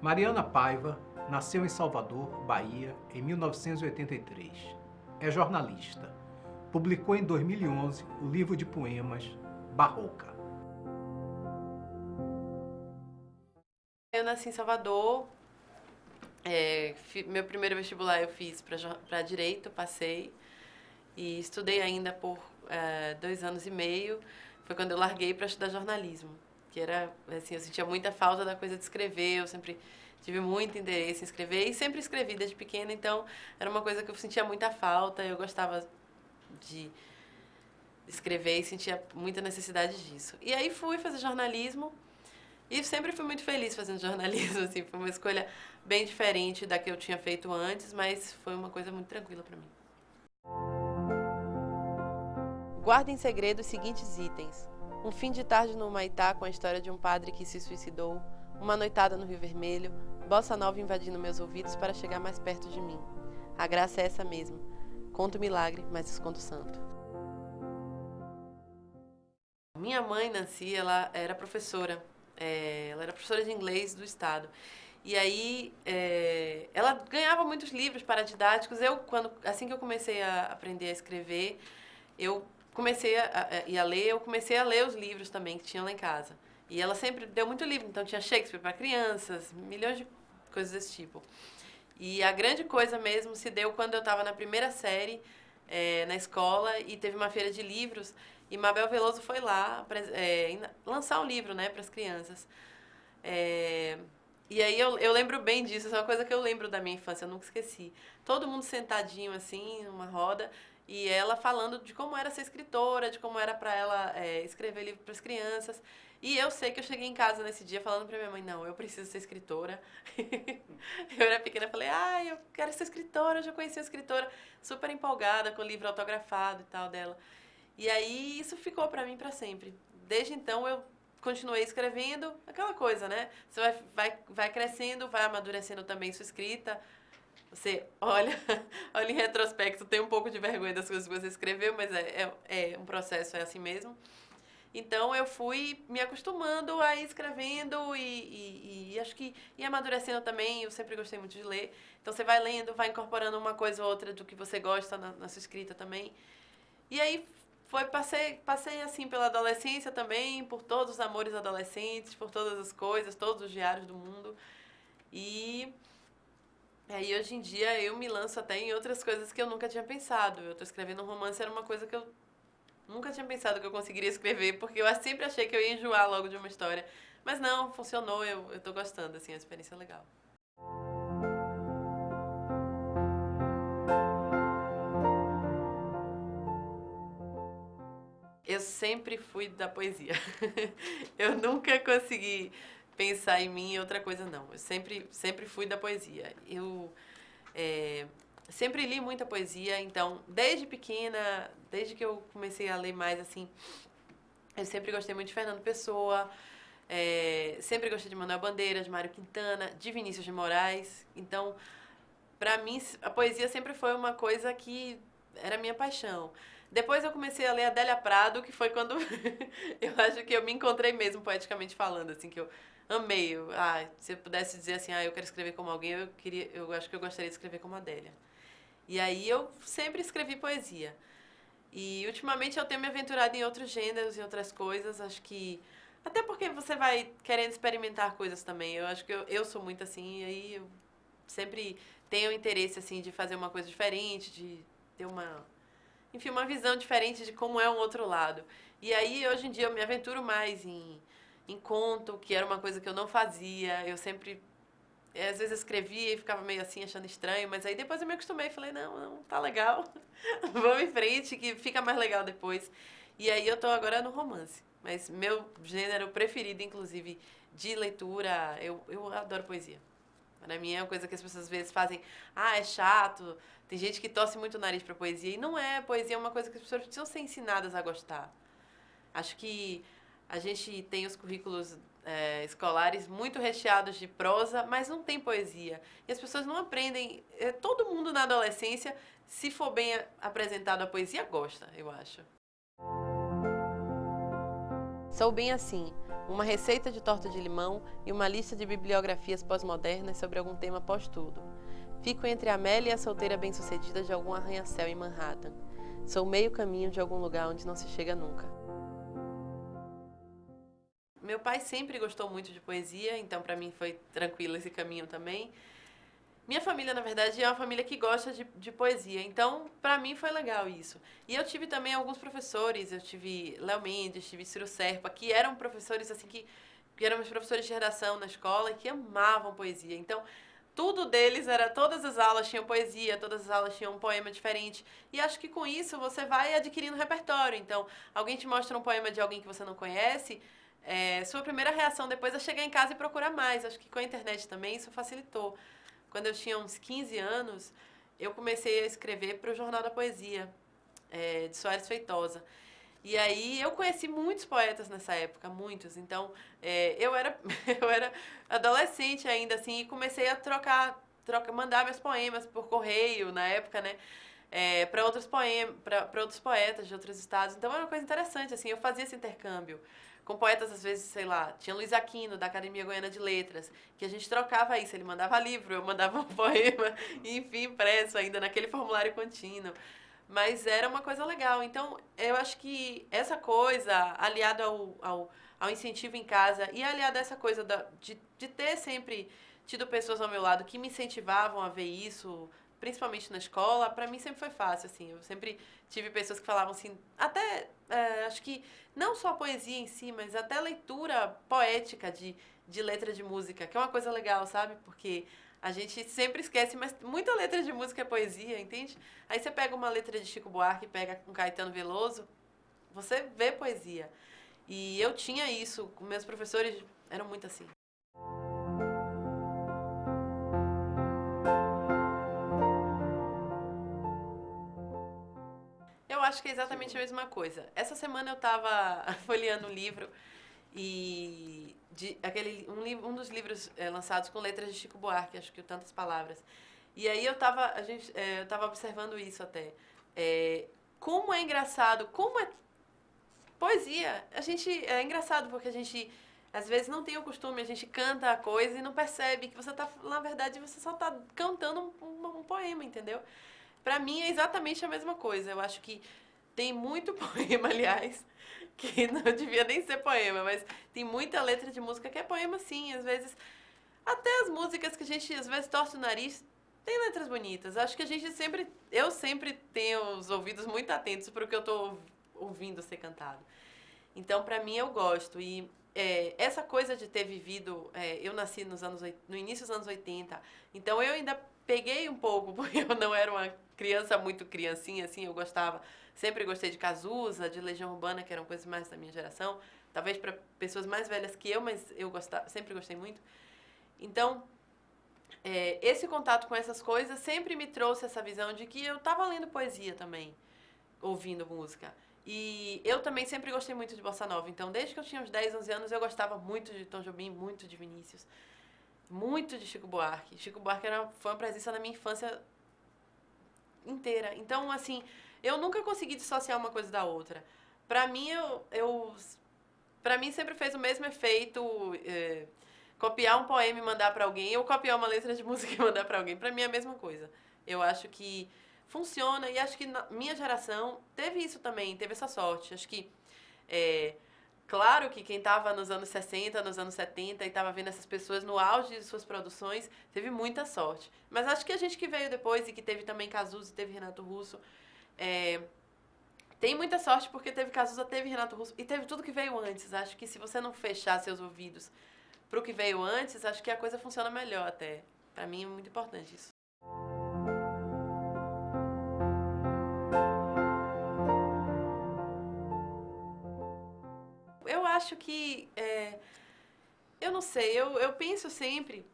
Mariana Paiva nasceu em Salvador, Bahia, em 1983. É jornalista. Publicou em 2011 o livro de poemas Barroca. Eu nasci em Salvador. Meu primeiro vestibular eu fiz para Direito, passei. E estudei ainda por 2 anos e meio. Foi quando eu larguei para estudar jornalismo. Que era, assim, eu sentia muita falta da coisa de escrever. Eu sempre tive muito interesse em escrever e sempre escrevi desde pequena. Então, era uma coisa que eu sentia muita falta. Eu gostava de escrever e sentia muita necessidade disso. E aí fui fazer jornalismo. E sempre fui muito feliz fazendo jornalismo, assim, foi uma escolha bem diferente da que eu tinha feito antes, mas foi uma coisa muito tranquila para mim. Guarda em segredo os seguintes itens: um fim de tarde no Humaitá com a história de um padre que se suicidou, uma noitada no Rio Vermelho, bossa nova invadindo meus ouvidos para chegar mais perto de mim. A graça é essa mesmo. Conto o milagre, mas escondo o santo. Minha mãe, Nancy, ela era professora. Ela era professora de inglês do estado. E aí, ela ganhava muitos livros paradidáticos. Assim que eu comecei a aprender a escrever, eu comecei a ler, eu comecei a ler os livros também que tinha lá em casa. E ela sempre deu muito livro, então tinha Shakespeare para crianças, milhões de coisas desse tipo. E a grande coisa mesmo se deu quando eu estava na primeira série, na escola, e teve uma feira de livros, e Mabel Veloso foi lá lançar um livro, né, para as crianças. E aí eu lembro bem disso, isso é uma coisa que eu lembro da minha infância, eu nunca esqueci. Todo mundo sentadinho assim, numa roda, e ela falando de como era ser escritora, de como era para ela escrever livro para as crianças. E eu sei que eu cheguei em casa nesse dia falando para minha mãe, não, eu preciso ser escritora. Eu era pequena, falei, eu quero ser escritora, eu já conheci uma escritora super empolgada com o livro autografado e tal dela. E aí isso ficou para mim para sempre. Desde então eu continuei escrevendo, aquela coisa, né? Você vai crescendo, vai amadurecendo também sua escrita. Você olha, olha em retrospecto, tem um pouco de vergonha das coisas que você escreveu, mas é um processo, é assim mesmo. Então eu fui me acostumando a ir escrevendo e acho que e amadurecendo também. Eu sempre gostei muito de ler. Então você vai lendo, vai incorporando uma coisa ou outra do que você gosta na sua escrita também. E aí passei assim pela adolescência também, por todos os amores adolescentes, por todas as coisas, todos os diários do mundo. E aí hoje em dia eu me lanço até em outras coisas que eu nunca tinha pensado. Eu tô escrevendo um romance, era uma coisa que eu nunca tinha pensado que eu conseguiria escrever, porque eu sempre achei que eu ia enjoar logo de uma história. Mas não, funcionou, eu tô gostando, assim, a experiência é legal. Eu sempre fui da poesia. Eu nunca consegui pensar em mim em outra coisa, não. Eu sempre fui da poesia. Eu sempre li muita poesia, então, desde pequena, desde que eu comecei a ler mais, assim, eu sempre gostei muito de Fernando Pessoa, sempre gostei de Manuel Bandeira, de Mário Quintana, de Vinícius de Moraes. Então, pra mim, a poesia sempre foi uma coisa que era minha paixão. Depois eu comecei a ler Adélia Prado, que foi quando eu acho que eu me encontrei mesmo, poeticamente falando, assim, que eu amei. Se eu pudesse dizer assim, eu quero escrever como alguém, eu acho que eu gostaria de escrever como Adélia. E aí eu sempre escrevi poesia. E ultimamente eu tenho me aventurado em outros gêneros e outras coisas, acho que até porque você vai querendo experimentar coisas também. Eu acho que eu sou muito assim, e aí eu sempre tenho interesse assim de fazer uma coisa diferente, de ter uma visão diferente de como é um outro lado. E aí hoje em dia eu me aventuro mais em conto, que era uma coisa que eu não fazia. Eu sempre às vezes eu escrevia e ficava meio assim achando estranho, mas aí depois eu me acostumei e falei, não, não, tá legal. Vamos em frente que fica mais legal depois. E aí eu tô agora no romance. Mas meu gênero preferido, inclusive, de leitura, eu adoro poesia. Para mim é uma coisa que as pessoas às vezes fazem, é chato. Tem gente que torce muito o nariz pra poesia. E não é, poesia é uma coisa que as pessoas precisam ser ensinadas a gostar. Acho que a gente tem os currículos escolares muito recheados de prosa, mas não tem poesia. E as pessoas não aprendem. Todo mundo na adolescência, se for bem apresentado a poesia, gosta, eu acho. Sou bem assim. uma receita de torta de limão e uma lista de bibliografias pós-modernas sobre algum tema pós-tudo. Fico entre a Amélia e a solteira bem-sucedida de algum arranha-céu em Manhattan. Sou meio caminho de algum lugar onde não se chega nunca. Meu pai sempre gostou muito de poesia, então para mim foi tranquilo esse caminho também. Minha família, na verdade, é uma família que gosta de poesia, então para mim foi legal isso. E eu tive também alguns professores, eu tive Léo Mendes, tive Ciro Serpa, que eram professores assim que eram meus professores de redação na escola e que amavam poesia. Então, tudo deles era, todas as aulas tinham poesia, todas as aulas tinham um poema diferente. E acho que com isso você vai adquirindo repertório. Então, alguém te mostra um poema de alguém que você não conhece, sua primeira reação depois é chegar em casa e procurar mais. Acho que com a internet também isso facilitou. Quando eu tinha uns 15 anos, eu comecei a escrever para o Jornal da Poesia, de Soares Feitosa. E aí eu conheci muitos poetas nessa época, muitos. Então, eu era, eu era adolescente ainda, assim, e comecei a mandar meus poemas por correio na época, né? Para outros poetas de outros estados. Então era uma coisa interessante, assim, eu fazia esse intercâmbio com poetas, às vezes, sei lá, tinha Luiz Aquino, da Academia Goiana de Letras, que a gente trocava isso, ele mandava livro, eu mandava um poema, enfim, impresso ainda naquele formulário contínuo. Mas era uma coisa legal. Então, eu acho que essa coisa, aliado ao incentivo em casa e aliado a essa coisa de ter sempre tido pessoas ao meu lado que me incentivavam a ver isso, principalmente na escola, para mim sempre foi fácil, assim. Eu sempre tive pessoas que falavam assim, até, acho que não só a poesia em si, mas até a leitura poética de letra de música, que é uma coisa legal, sabe? Porque a gente sempre esquece, mas muita letra de música é poesia, entende? Aí você pega uma letra de Chico Buarque, pega um Caetano Veloso, você vê poesia. E eu tinha isso, com meus professores eram muito assim. Eu acho que é exatamente a mesma coisa. Essa semana eu estava folheando um livro e um dos livros lançados com letras de Chico Buarque, acho que o Tantas Palavras. E aí eu tava observando isso até. Como é engraçado, como é poesia. É engraçado porque a gente às vezes não tem o costume, a gente canta a coisa e não percebe que você tá, na verdade, você só tá cantando um poema, entendeu? Pra mim é exatamente a mesma coisa. Eu acho que tem muito poema, aliás, que não devia nem ser poema, mas tem muita letra de música que é poema sim, às vezes. Até as músicas que a gente às vezes torce o nariz, tem letras bonitas. Acho que eu sempre tenho os ouvidos muito atentos para o que eu tô ouvindo ser cantado. Então, pra mim, eu gosto. E essa coisa de ter vivido, eu nasci no início dos anos 80, então eu ainda peguei um pouco, porque eu não era uma criança muito criancinha, assim, sempre gostei de Cazuza, de Legião Urbana, que eram coisas mais da minha geração, talvez para pessoas mais velhas que eu, mas sempre gostei muito. Então, esse contato com essas coisas sempre me trouxe essa visão de que eu estava lendo poesia também, ouvindo música. E eu também sempre gostei muito de bossa nova. Então, desde que eu tinha uns 10, 11 anos, eu gostava muito de Tom Jobim, muito de Vinícius, muito de Chico Buarque. Chico Buarque foi uma presença na minha infância inteira. Então, assim, eu nunca consegui dissociar uma coisa da outra. Pra mim, para mim sempre fez o mesmo efeito copiar um poema e mandar pra alguém ou copiar uma letra de música e mandar pra alguém. Pra mim é a mesma coisa. Eu acho que funciona e acho que na minha geração teve isso também, teve essa sorte. Acho que claro que quem estava nos anos 60, nos anos 70 e estava vendo essas pessoas no auge de suas produções, teve muita sorte. Mas acho que a gente que veio depois e que teve também Cazuza e teve Renato Russo, tem muita sorte porque teve Cazuza, teve Renato Russo e teve tudo que veio antes. Acho que se você não fechar seus ouvidos pro que veio antes, acho que a coisa funciona melhor até. Pra mim é muito importante isso. Eu acho que, eu não sei, eu penso sempre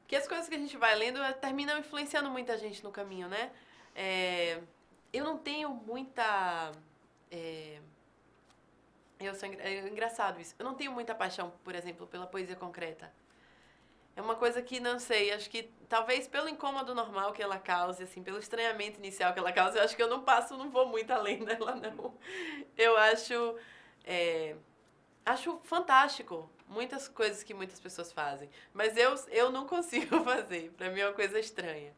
que as coisas que a gente vai lendo terminam influenciando muita gente no caminho, né? Eu não tenho muita... É engraçado isso. Eu não tenho muita paixão, por exemplo, pela poesia concreta. É uma coisa que, não sei, acho que talvez pelo incômodo normal que ela cause, assim, pelo estranhamento inicial que ela causa, eu acho que eu não vou muito além dela, não. Eu acho... acho fantástico muitas coisas que muitas pessoas fazem, mas eu não consigo fazer. Para mim é uma coisa estranha.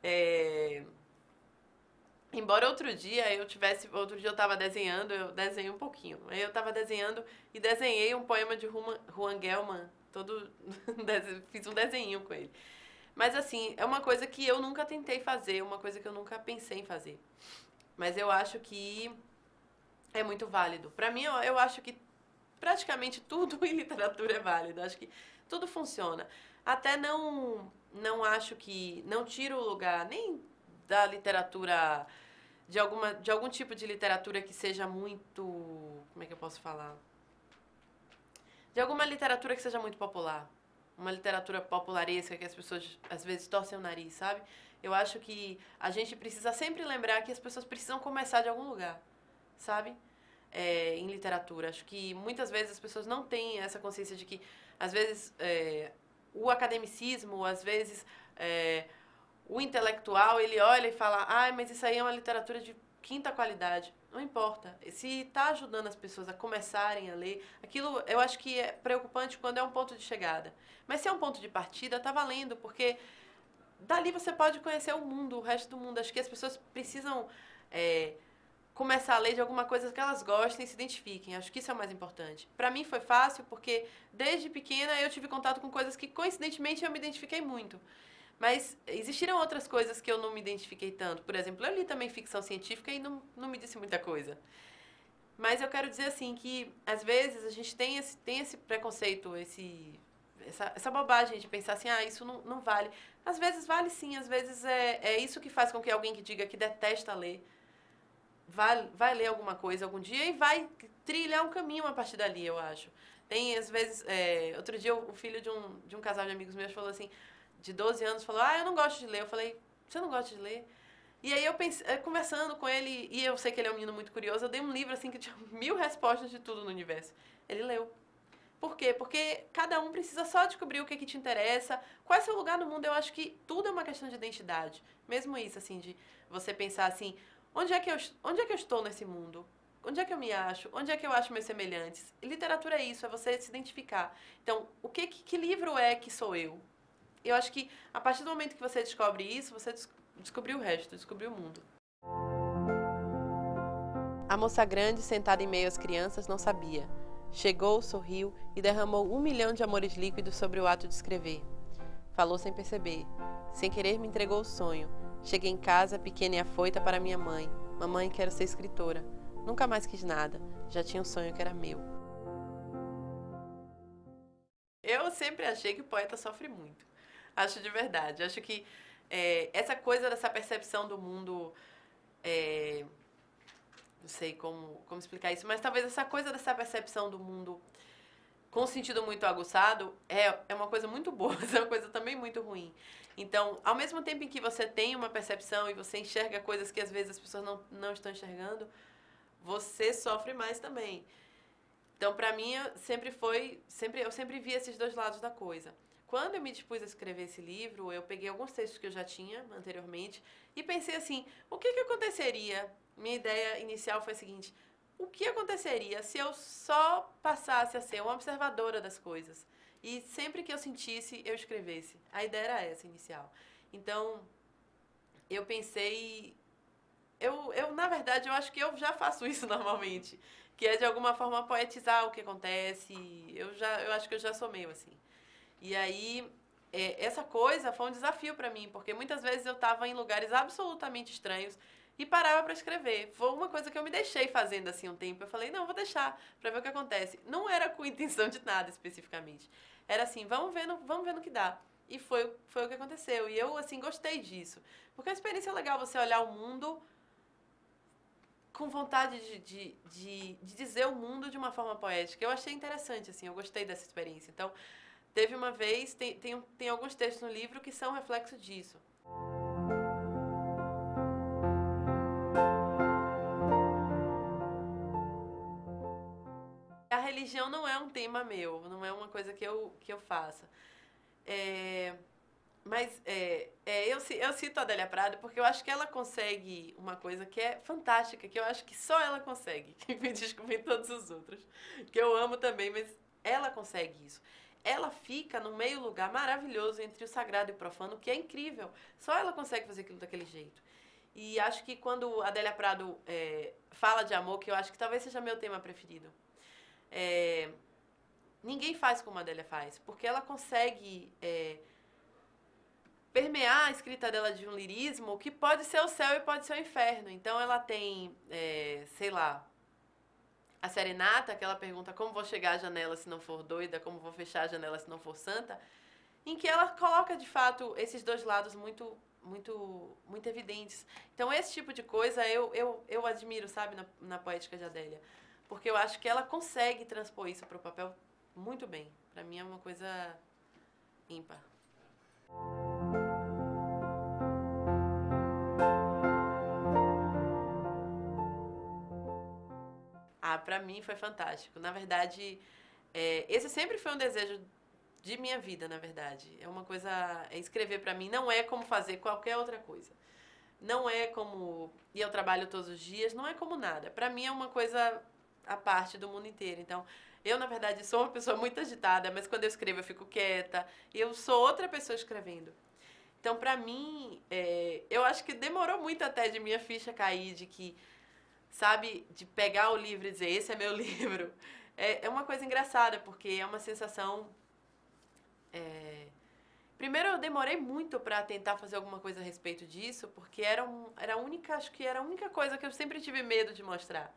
É, embora outro dia eu estava desenhando, eu desenhei um pouquinho. Aí eu estava desenhando e desenhei um poema de Juan Gelman, fiz um desenho com ele. Mas assim, é uma coisa que eu nunca tentei fazer, uma coisa que eu nunca pensei em fazer. Mas eu acho que é muito válido. Para mim, eu acho que praticamente tudo em literatura é válido. Acho que tudo funciona. Até não acho que não tiro o lugar nem da literatura de algum tipo de literatura que seja muito, como é que eu posso falar? De alguma literatura que seja muito popular. Uma literatura popularesca que as pessoas às vezes torcem o nariz, sabe? Eu acho que a gente precisa sempre lembrar que as pessoas precisam começar de algum lugar, sabe? Em literatura. Acho que muitas vezes as pessoas não têm essa consciência de que, às vezes, o academicismo, às vezes, o intelectual, ele olha e fala, ah, mas isso aí é uma literatura de quinta qualidade. Não importa. Se está ajudando as pessoas a começarem a ler, aquilo eu acho que é preocupante quando é um ponto de chegada. Mas se é um ponto de partida, está valendo, porque dali você pode conhecer o mundo, o resto do mundo. Acho que as pessoas precisam começar a ler de alguma coisa que elas gostem e se identifiquem. Acho que isso é o mais importante. Para mim foi fácil porque desde pequena eu tive contato com coisas que coincidentemente eu me identifiquei muito. Mas existiram outras coisas que eu não me identifiquei tanto. Por exemplo, eu li também ficção científica e não me disse muita coisa. Mas eu quero dizer assim que às vezes a gente tem esse preconceito, essa bobagem de pensar assim, ah, isso não vale. Às vezes vale sim, às vezes é isso que faz com que alguém que diga que detesta ler vai ler alguma coisa algum dia e vai trilhar um caminho a partir dali, eu acho. Tem, às vezes, outro dia o filho de um casal de amigos meus falou assim, de 12 anos, falou, ah, eu não gosto de ler. Eu falei, você não gosta de ler? E aí eu pensei, conversando com ele, e eu sei que ele é um menino muito curioso, eu dei um livro assim que tinha 1000 respostas de tudo no universo. Ele leu. Por quê? Porque cada um precisa só descobrir o que te interessa, qual é seu lugar no mundo. Eu acho que tudo é uma questão de identidade. Mesmo isso, assim, de você pensar assim, onde é que eu estou nesse mundo? Onde é que eu me acho? Onde é que eu acho meus semelhantes? E literatura é isso, é você se identificar. Então, que livro é que sou eu? Eu acho que a partir do momento que você descobre isso, você descobriu o resto, descobriu o mundo. A moça grande, sentada em meio às crianças, não sabia. Chegou, sorriu e derramou 1 milhão de amores líquidos sobre o ato de escrever. Falou sem perceber. Sem querer me entregou o sonho. Cheguei em casa, pequena e afoita, para minha mãe. Mamãe, quero ser escritora. Nunca mais quis nada. Já tinha um sonho que era meu. Eu sempre achei que o poeta sofre muito. Acho de verdade. Acho que essa coisa dessa percepção do mundo... não sei como explicar isso, mas talvez essa coisa dessa percepção do mundo com sentido muito aguçado é uma coisa muito boa, mas é uma coisa também muito ruim. Então, ao mesmo tempo em que você tem uma percepção e você enxerga coisas que às vezes as pessoas não estão enxergando, você sofre mais também. Então, para mim, eu sempre vi esses dois lados da coisa. Quando eu me dispus a escrever esse livro, eu peguei alguns textos que eu já tinha anteriormente e pensei assim, o que aconteceria? Minha ideia inicial foi a seguinte, o que aconteceria se eu só passasse a ser uma observadora das coisas? E sempre que eu sentisse, eu escrevesse. A ideia era essa, inicial. Então, eu pensei... na verdade, eu acho que eu já faço isso normalmente. Que é, de alguma forma, poetizar o que acontece. Eu acho que eu já sou meio assim. E aí, essa coisa foi um desafio para mim, porque muitas vezes eu estava em lugares absolutamente estranhos e parava para escrever. Foi uma coisa que eu me deixei fazendo assim um tempo. Eu falei, não, vou deixar para ver o que acontece. Não era com intenção de nada especificamente. Era assim, vamos ver no que dá. E foi o que aconteceu. E eu, assim, gostei disso. Porque é uma experiência legal você olhar o mundo com vontade de dizer o mundo de uma forma poética. Eu achei interessante, assim, eu gostei dessa experiência. Então, teve uma vez, tem alguns textos no livro que são reflexo disso. A religião não é um tema meu, não é uma coisa que eu faça. Mas eu cito a Adélia Prado porque eu acho que ela consegue uma coisa que é fantástica, que eu acho que só ela consegue, que me desculpem todos os outros, que eu amo também, mas ela consegue isso. Ela fica no meio lugar maravilhoso entre o sagrado e o profano, que é incrível. Só ela consegue fazer aquilo daquele jeito. E acho que quando a Adélia Prado fala de amor, que eu acho que talvez seja meu tema preferido, é, ninguém faz como a Adélia faz, porque ela consegue permear a escrita dela de um lirismo que pode ser o céu e pode ser o inferno. Então ela tem, sei lá, a Serenata, que ela pergunta como vou chegar à janela se não for doida, como vou fechar a janela se não for santa, em que ela coloca de fato esses dois lados muito evidentes. Então esse tipo de coisa eu admiro, sabe, na poética de Adélia. Porque eu acho que ela consegue transpor isso para o papel muito bem. Para mim é uma coisa ímpar. Ah, pra mim foi fantástico. Na verdade, esse sempre foi um desejo de minha vida, na verdade. É uma coisa. Escrever pra mim não é como fazer qualquer outra coisa. Não é como ir ao trabalho todos os dias, não é como nada. Pra mim é uma coisa à parte do mundo inteiro. Então, eu, na verdade, sou uma pessoa muito agitada, mas quando eu escrevo eu fico quieta. Eu sou outra pessoa escrevendo. Então, pra mim, eu acho que demorou muito até de minha ficha cair, de que sabe, de pegar o livro e dizer, esse é meu livro. É uma coisa engraçada, porque é uma sensação. é, Primeiro, eu demorei muito para tentar fazer alguma coisa a respeito disso, porque era a única, acho que era a única coisa que eu sempre tive medo de mostrar.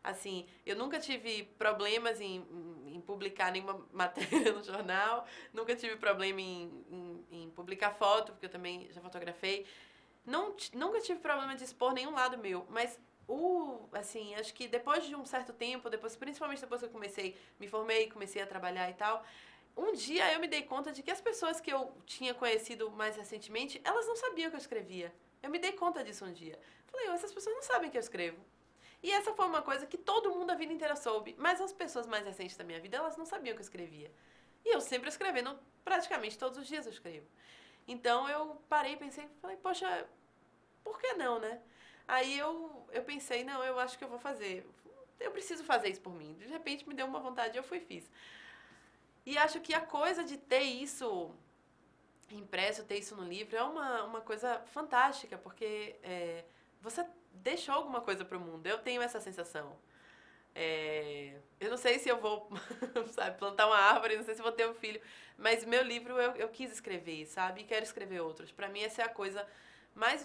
Assim, eu nunca tive problemas em publicar nenhuma matéria no jornal, nunca tive problema em publicar foto, porque eu também já fotografei. Nunca tive problema de expor nenhum lado meu, mas assim, acho que depois de um certo tempo, principalmente depois que eu me formei, comecei a trabalhar e tal, um dia eu me dei conta de que as pessoas que eu tinha conhecido mais recentemente, elas não sabiam que eu escrevia. Eu me dei conta disso um dia. Falei, essas pessoas não sabem que eu escrevo. E essa foi uma coisa que todo mundo a vida inteira soube, mas as pessoas mais recentes da minha vida, elas não sabiam que eu escrevia. E eu sempre escrevendo, praticamente todos os dias eu escrevo. Então eu parei e pensei, falei, poxa, por que não, né? Aí eu pensei, não, eu acho que eu vou fazer. Eu preciso fazer isso por mim. De repente me deu uma vontade, eu fui e fiz. E acho que a coisa de ter isso impresso, ter isso no livro, é uma coisa fantástica, porque você deixou alguma coisa para o mundo. Eu tenho essa sensação. Eu não sei se eu vou, sabe, plantar uma árvore, não sei se vou ter um filho, mas meu livro eu quis escrever, sabe? E quero escrever outros. Para mim, essa é a coisa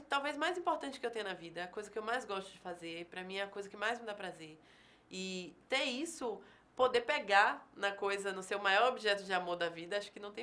talvez mais importante que eu tenho na vida, é a coisa que eu mais gosto de fazer. Para mim, é a coisa que mais me dá prazer. E ter isso, poder pegar na coisa, no seu maior objeto de amor da vida, acho que não tem